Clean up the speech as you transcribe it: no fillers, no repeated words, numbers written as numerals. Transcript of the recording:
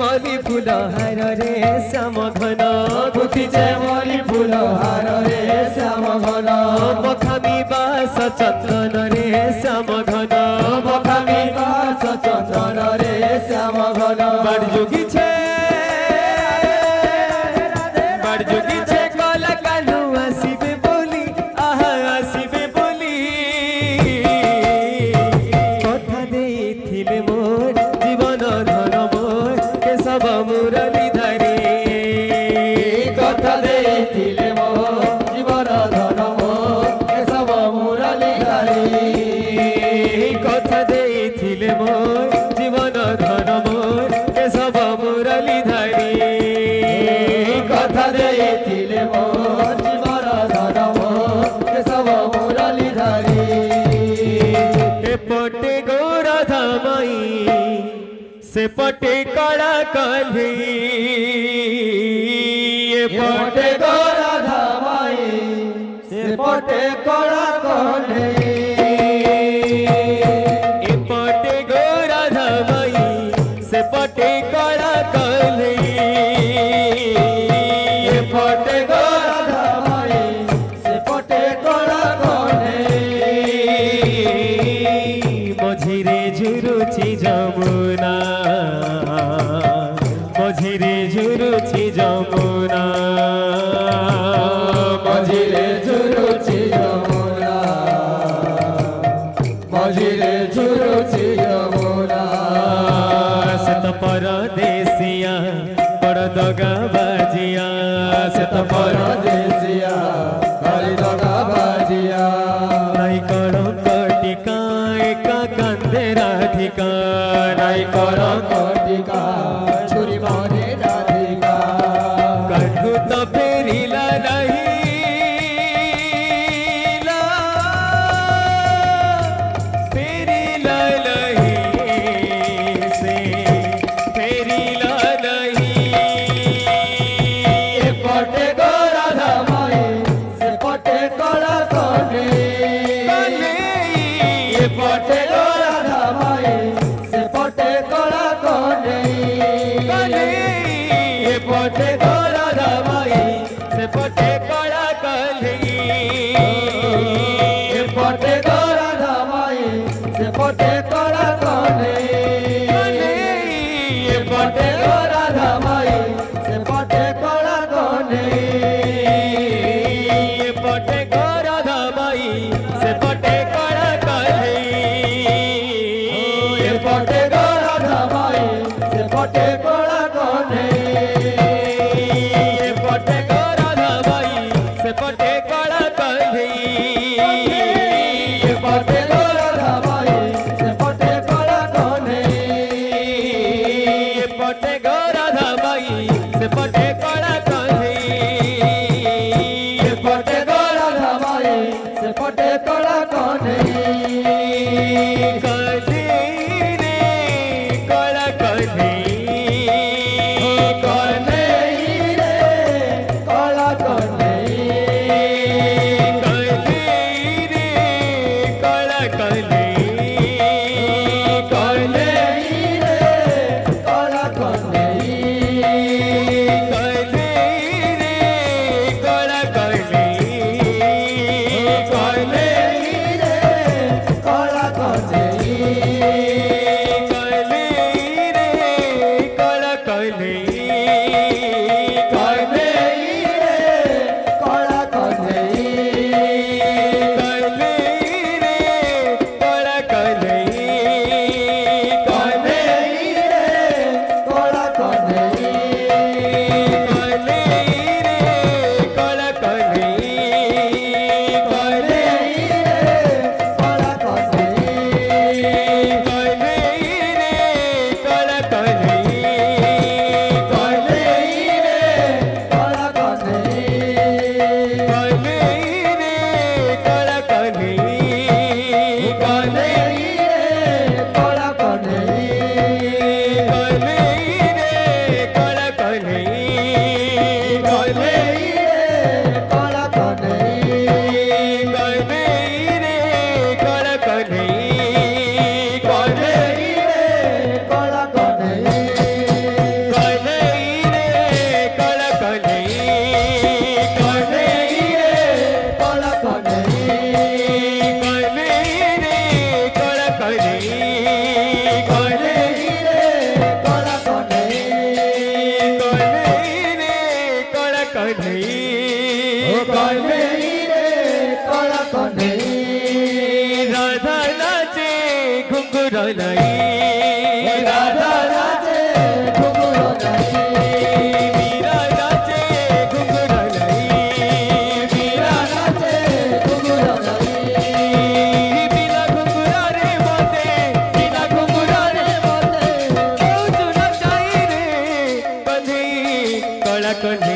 मली फूल हार रे श्याम घन गुथिछे मली फूल हार रे श्याम घन बखामी बास चंदन रे श्याम घन बखामी बास चंदन रे श्याम घन बड़ जोगी छे बड़ जोगी छे कला कालू आसीबे बोली आहा आसीबे बोली कथा देइथिले मोर जीवन धन मोर केशव मुरली धरी कथा देइथिले मोर जीवन धन मोर केशव मुरली धरी कथा देइथिले मोर जीवन धन मोर केशव मुरली धरी कथा देइथिले मोर जीवन धन मोर केशव मुरली धरी एपटे गौराधा माई सेपटे कला कल्ही एपटे गौराधा माई सेपटे कला कल्ही एपटे गौराधा माई सेपटे कला कल्ही एपटे गौराधा माई सेपटे कला कल्ही मझिरे झुरुची जमुना मझिरे झुरुची जमुना मझिरे झुरुची यमुना मझिरे झुरुची यमुना सत परदेसिया बड़ दगा बाजिया सत परदेसिया हरि दगा बाजिया नाई करो कटिका एका कांदे राधिका नाई करो कटिका छुरी मरे राधिका कटु तो फेरिला नहीं फेरिला नहीं से फेरिला नहीं एपटे गौराधा माई सेपटे कला कल्ही एपटे गौराधा माई सेपटे कला कल्ही एपटे गौराधा माई सेपटे कला कल्ही एपटे गौराधा माई सेपटे कला कल्ही एपटे गौराधा माई सेपटे कला कल्ही एपटे गौराधा माई सेपटे कला कल्ही एपटे गौराधा माई सेपटे कला कल्ही एपटे गौराधा माई सेपटे कला कल्ही एपटे गौराधा माई सेपटे कला कल्ही एपटे गौराधा माई सेपटे कला कल्ही एपटे गौराधा माई सेपटे कला कल्ही कल्ही रे कला कल्ही कल्ही रे कला कल्ही कल्ही रे कला कल्ही कल्ही रे कला कल्ही कल्ही रे कला कल्ही कल्ही रे कला कल्ही कल्ही रे कला कल्ही कल्ही रे कला कल्ही कल्ही रे कला कल्ही कल्ही रे कला कल्ही कल्ही रे कला कल्ही कल्ही रे कला कल्ही कल्ही रे कला कल्ही नहीं राधा नाचे घुंघरू नहीं मीरा नाचे घुंघरू नहीं मीरा नाचे घुंघरू नहीं बिना घुंघरा रे मोते बिना घुंघरू रे मोते चुना चाहिए रे बंधी कला कंधे